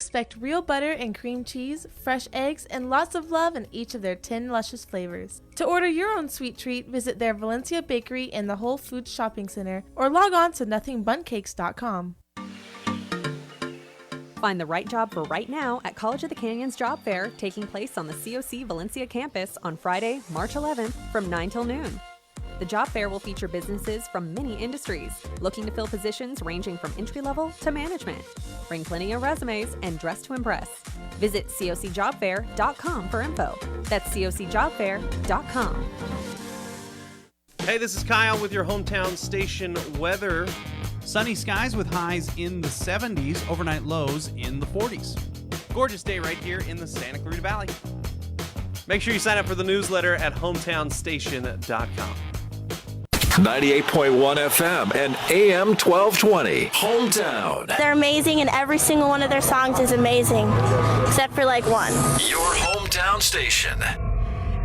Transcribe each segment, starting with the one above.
expect real butter and cream cheese, fresh eggs, and lots of love in each of their 10 luscious flavors. To order your own sweet treat, visit their Valencia Bakery in the Whole Foods Shopping Center or log on to nothingbuncakes.com. Find the right job for right now at College of the Canyons Job Fair, taking place on the COC Valencia campus on Friday, March 11th from 9 till noon. The job fair will feature businesses from many industries, looking to fill positions ranging from entry-level to management. Bring plenty of resumes and dress to impress. Visit cocjobfair.com for info. That's cocjobfair.com. Hey, this is Kyle with your hometown station weather. Sunny skies with highs in the 70s, overnight lows in the 40s. Gorgeous day right here in the Santa Clarita Valley. Make sure you sign up for the newsletter at hometownstation.com. 98.1 FM and AM 1220. Hometown. They're amazing, and every single one of their songs is amazing, except for like one. Your hometown station.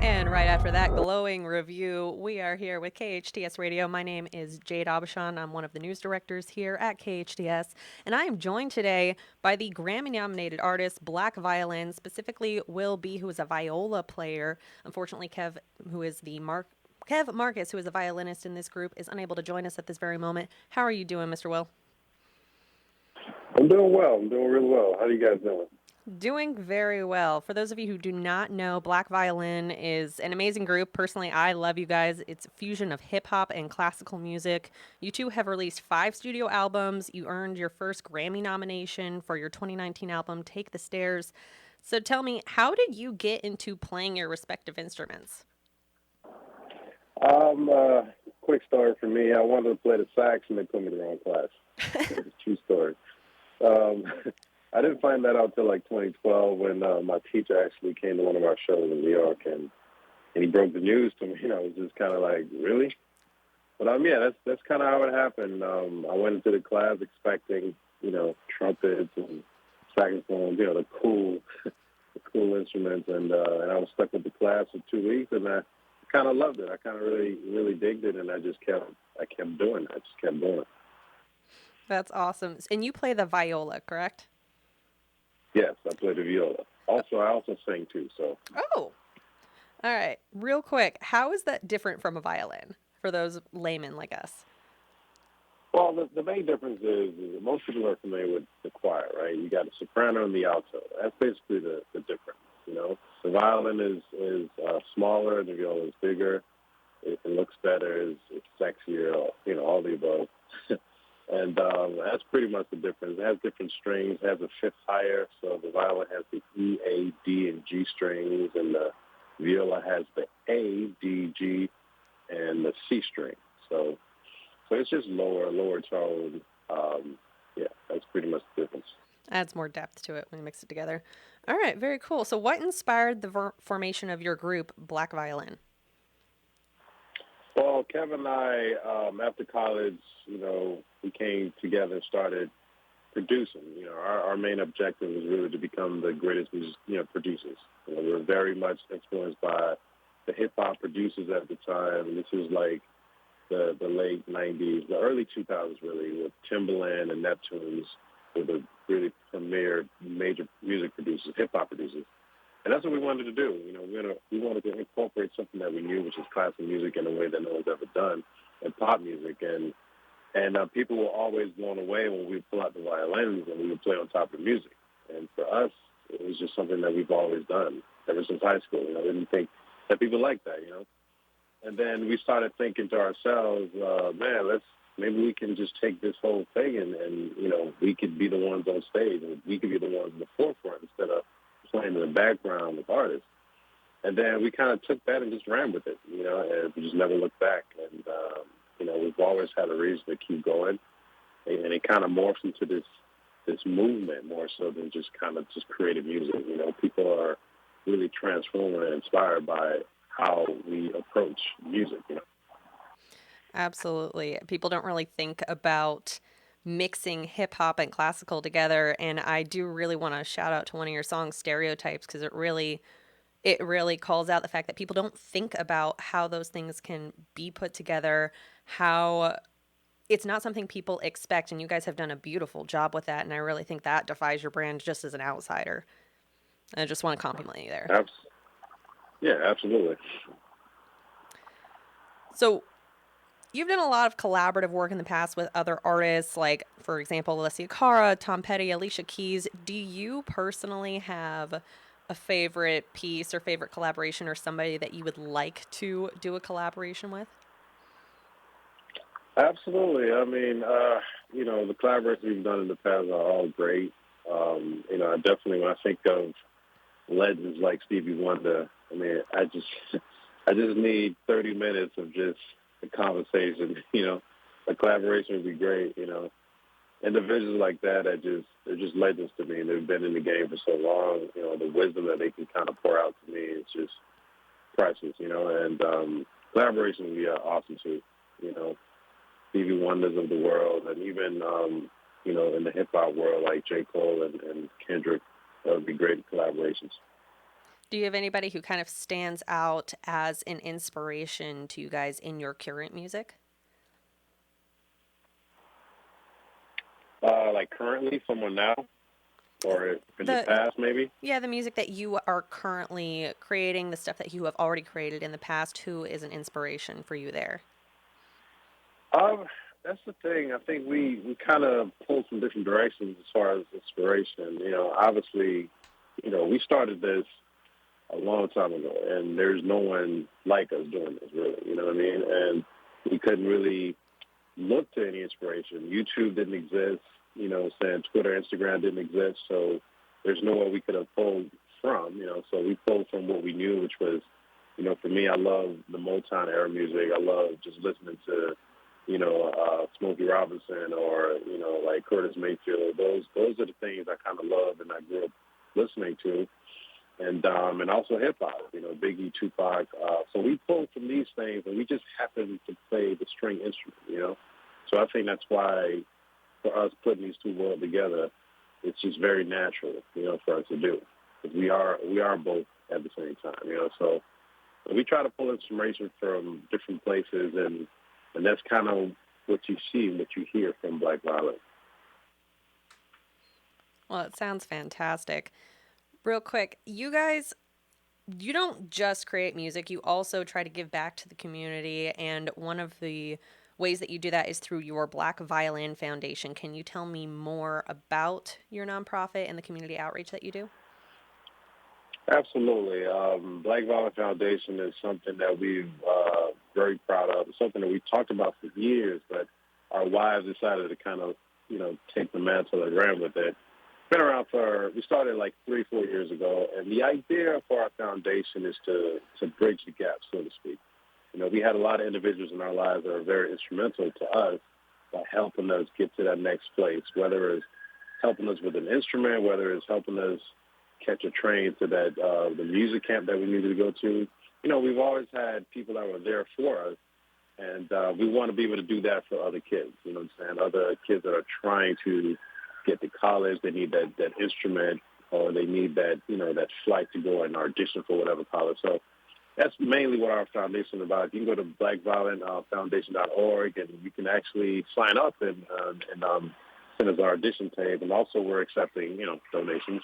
And right after that glowing review, we are here with KHTS Radio. My name is Jade Abishan. I'm one of the news directors here at KHTS. And I am joined today by the Grammy-nominated artist Black Violin, specifically Wil B, who is a viola player. Unfortunately, Kev Marcus, who is a violinist in this group, is unable to join us at this very moment. How are you doing, Mr. Wil? I'm doing well. I'm doing really well. How are you guys doing? Doing very well. For those of you who do not know, Black Violin is an amazing group. Personally, I love you guys. It's a fusion of hip-hop and classical music. You two have released 5 studio albums. You earned your first Grammy nomination for your 2019 album, Take the Stairs. So tell me, how did you get into playing your respective instruments? Quick story for me. I wanted to play the sax, and they put me in the wrong class. It's a true story. I didn't find that out till like 2012 when my teacher actually came to one of our shows in New York, and he broke the news to me. I was just kind of like, really? But yeah, that's kind of how it happened. I went into the class expecting, trumpets and saxophones, the cool instruments, and I was stuck with the class for 2 weeks, and I kind of loved it. I kind of really digged it, and I kept doing it. I just kept doing it. That's awesome. And you play the viola, correct? Yes, I play the viola. I also sing too. So. Oh, all right. Real quick, how is that different from a violin for those laymen like us? Well, the main difference is most people are familiar with the choir, right? You got the soprano and the alto. That's basically the difference. The violin is smaller, the viola is bigger. It looks better, it's sexier, all the above. And that's pretty much the difference. It has different strings. It has a fifth higher, so the violin has the E, A, D, and G strings, and the viola has the A, D, G, and the C string. So it's just lower tone. That's pretty much the difference. Adds more depth to it when you mix it together. All right, very cool. So what inspired the formation of your group, Black Violin? Well, Kev and I, after college, we came together and started producing. Our main objective was really to become the greatest producers. We were very much influenced by the hip-hop producers at the time. This was like the late 90s, the early 2000s, really, with Timbaland and Neptunes were the really premier major music producers, hip-hop producers. And that's what we wanted to do. We wanted to incorporate something that we knew, which is classical music, in a way that no one's ever done, and pop music. And people were always blown away when we would pull out the violins and we would play on top of music. And for us, it was just something that we've always done ever since high school. I didn't think that people liked that, And then we started thinking to ourselves, maybe we can just take this whole thing and we could be the ones on stage, and we could be the ones in the forefront instead of playing in the background with artists. And then we kind of took that and just ran with it, and we just never looked back. And, we've always had a reason to keep going. And it kind of morphs into this movement more so than just creative music. People are really transformed and inspired by how we approach music, Absolutely. People don't really think about mixing hip hop and classical together. And I do really want to shout out to one of your songs, Stereotypes, because it really calls out the fact that people don't think about how those things can be put together, how it's not something people expect, and you guys have done a beautiful job with that, and I really think that defies your brand just as an outsider. I just want to compliment you there. Yeah, absolutely. So you've done a lot of collaborative work in the past with other artists, like, for example, Alessia Cara, Tom Petty, Alicia Keys. Do you personally have a favorite piece or favorite collaboration or somebody that you would like to do a collaboration with? Absolutely. I mean, the collaborations we've done in the past are all great. I definitely, when I think of legends like Stevie Wonder, I mean, I just need 30 minutes of just a conversation. A collaboration would be great. Individuals like that they're just legends to me. And they've been in the game for so long. The wisdom that they can kind of pour out to me is just priceless. And collaboration would be awesome too. Stevie Wonders of the world, and even in the hip hop world like J. Cole and Kendrick, that would be great collaborations. Do you have anybody who kind of stands out as an inspiration to you guys in your current music? Like currently, someone now, or in the past, maybe? Yeah, the music that you are currently creating, the stuff that you have already created in the past, who is an inspiration for you there? That's the thing. I think we kind of pulled from different directions as far as inspiration. Obviously, we started this a long time ago, and there's no one like us doing this, really. You know what I mean? And we couldn't really look to any inspiration. YouTube didn't exist. Saying Twitter, Instagram didn't exist, so there's nowhere we could have pulled from. So we pulled from what we knew, which was, for me, I love the Motown era music. I love just listening to Smokey Robinson or, like Curtis Mayfield. Those are the things I kind of love and I grew up listening to. And also hip-hop, Biggie, Tupac. So we pulled from these things, and we just happened to play the string instrument, So I think that's why, for us putting these two worlds together, it's just very natural, for us to do. Because we are both at the same time, So we try to pull inspiration from different places, and that's kind of what you see and what you hear from Black Violin. Well, it sounds fantastic. Real quick, you guys, you don't just create music, you also try to give back to the community, and one of the ways that you do that is through your Black Violin Foundation. Can you tell me more about your nonprofit and the community outreach that you do? Absolutely. Black Violin Foundation is something that we're very proud of. It's something that we've talked about for years, but our wives decided to kind of, take the mantle and run with it. Been around we started like 3-4 years ago, and the idea for our foundation is to bridge the gap, so to speak. We had a lot of individuals in our lives that are very instrumental to us by helping us get to that next place, whether it's helping us with an instrument, whether it's helping us catch a train to that the music camp that we needed to go to. We've always had people that were there for us, and we want to be able to do that for other kids, other kids that are trying to get to college. They need that instrument, or they need that, that flight to go and audition for whatever college. So that's mainly what our foundation is about. You can go to blackviolinfoundation.org, and you can actually sign up and send us our audition tape. And also we're accepting, donations.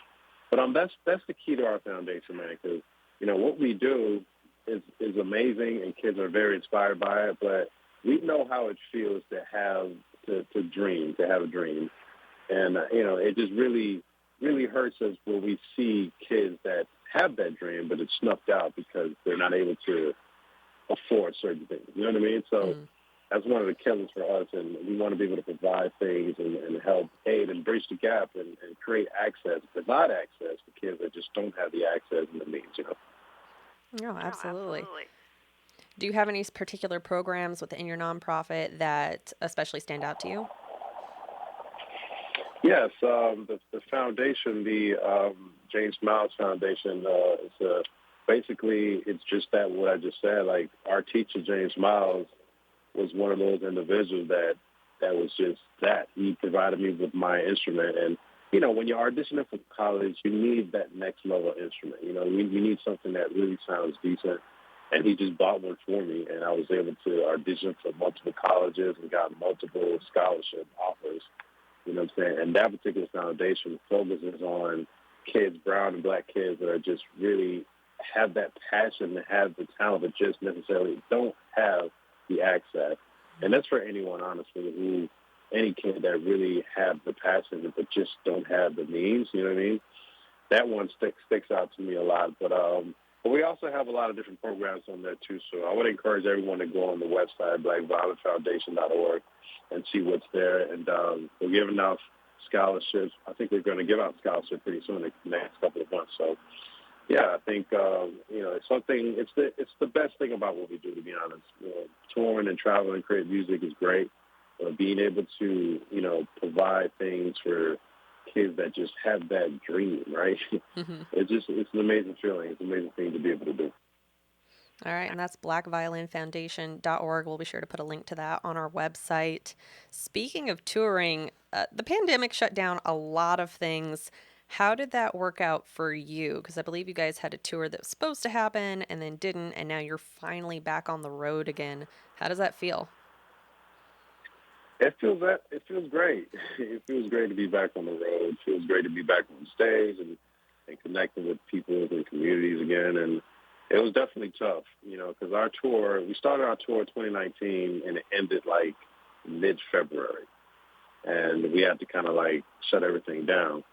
But that's the key to our foundation, man, because, what we do is amazing, and kids are very inspired by it. But we know how it feels to have to dream, to have a dream. And, it just really, really hurts us when we see kids that have that dream, but it's snuffed out because they're not able to afford certain things. You know what I mean? So that's one of the killers for us, and we want to be able to provide things and help aid and bridge the gap and create access, provide access to kids that just don't have the access and the means, No, absolutely. Do you have any particular programs within your nonprofit that especially stand out to you? Yes, the foundation, the James Miles Foundation, is basically it's just that what I just said. Like our teacher, James Miles, was one of those individuals that was just that. He provided me with my instrument, and when you're auditioning for college, you need that next level instrument. You need something that really sounds decent. And he just bought one for me, and I was able to audition for multiple colleges and got multiple scholarship offers. You know what I'm saying? And that particular foundation focuses on kids, brown and black kids, that are just really have that passion and have the talent, but just necessarily don't have the access. And that's for anyone, honestly, any kid that really have the passion but just don't have the means. You know what I mean? That one sticks out to me a lot. But we also have a lot of different programs on there too. So I would encourage everyone to go on the website, blackviolinfoundation.org, and see what's there. And we're giving out scholarships. I think we're going to give out scholarships pretty soon in the next couple of months. So, yeah, I think it's something. It's the best thing about what we do, to be honest. Touring and traveling and creating music is great. Being able to provide things for kids that just have that dream, right? Mm-hmm. It's an amazing feeling. It's an amazing thing to be able to do. All right, and that's blackviolinfoundation.org. We'll be sure to put a link to that on our website. Speaking of touring, the pandemic shut down a lot of things. How did that work out for you? Because I believe you guys had a tour that was supposed to happen and then didn't, and now you're finally back on the road again. How does that feel? It feels great. It feels great to be back on the road. It feels great to be back on stage and connecting with people and communities again. And it was definitely tough, because our tour, we started our tour in 2019 and it ended like mid-February. And we had to kind of like shut everything down.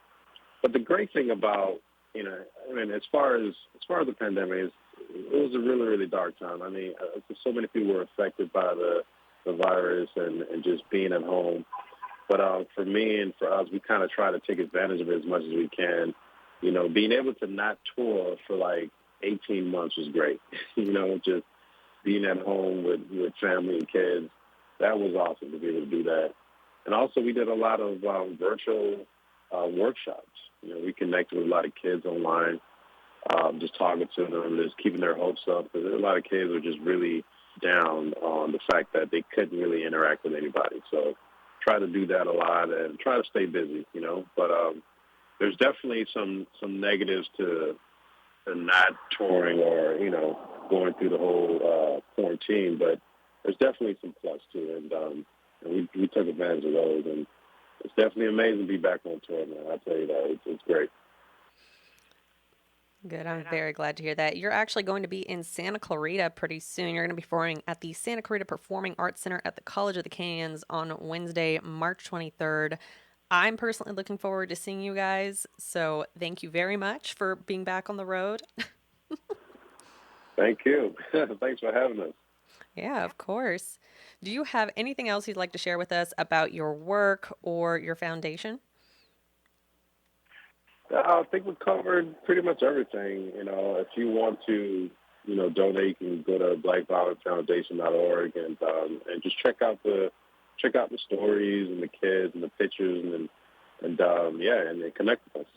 But the great thing about, as far as the pandemic is, it was a really, really dark time. I mean, so many people were affected by the virus and just being at home. But for me and for us, we kind of try to take advantage of it as much as we can. Being able to not tour for like 18 months was great. Just being at home with family and kids, that was awesome to be able to do that. And also we did a lot of virtual workshops. We connected with a lot of kids online, just talking to them, just keeping their hopes up. Because a lot of kids were just really down on the fact that they couldn't really interact with anybody. So try to do that a lot and try to stay busy, But there's definitely some negatives to not touring or, going through the whole quarantine. But there's definitely some plus to it. And we took advantage of those. And it's definitely amazing to be back on tour, man. I tell you that. It's great. Good. I'm very glad to hear that. You're actually going to be in Santa Clarita pretty soon. You're going to be performing at the Santa Clarita Performing Arts Center at the College of the Canyons on Wednesday, March 23rd. I'm personally looking forward to seeing you guys. So thank you very much for being back on the road. Thank you. Thanks for having us. Yeah, of course. Do you have anything else you'd like to share with us about your work or your foundation? I think we covered pretty much everything. If you want to, donate, you can go to blackviolinfoundation.org and just check out the stories and the kids and the pictures and connect with us.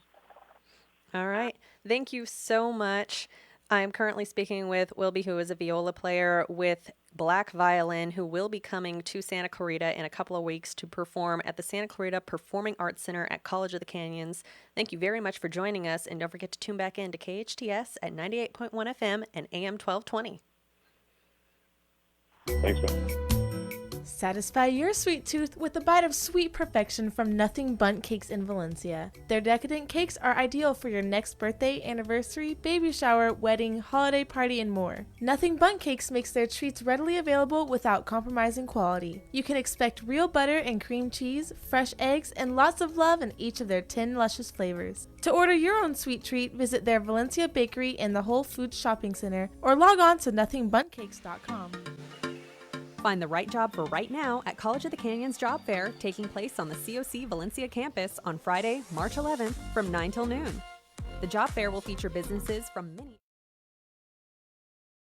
All right. Thank you so much. I'm currently speaking with Wil B, who is a viola player with Black Violin, who will be coming to Santa Clarita in a couple of weeks to perform at the Santa Clarita Performing Arts Center at College of the Canyons. Thank you very much for joining us, and don't forget to tune back in to KHTS at 98.1 FM and AM 1220. Thanks, man. Satisfy your sweet tooth with a bite of sweet perfection from Nothing Bundt Cakes in Valencia. Their decadent cakes are ideal for your next birthday, anniversary, baby shower, wedding, holiday party, and more. Nothing Bundt Cakes makes their treats readily available without compromising quality. You can expect real butter and cream cheese, fresh eggs, and lots of love in each of their 10 luscious flavors. To order your own sweet treat, visit their Valencia bakery in the Whole Foods Shopping Center or log on to nothingbundtcakes.com. Find the right job for right now at College of the Canyons Job Fair, taking place on the COC Valencia campus on Friday, March 11th from 9 till noon. The job fair will feature businesses from many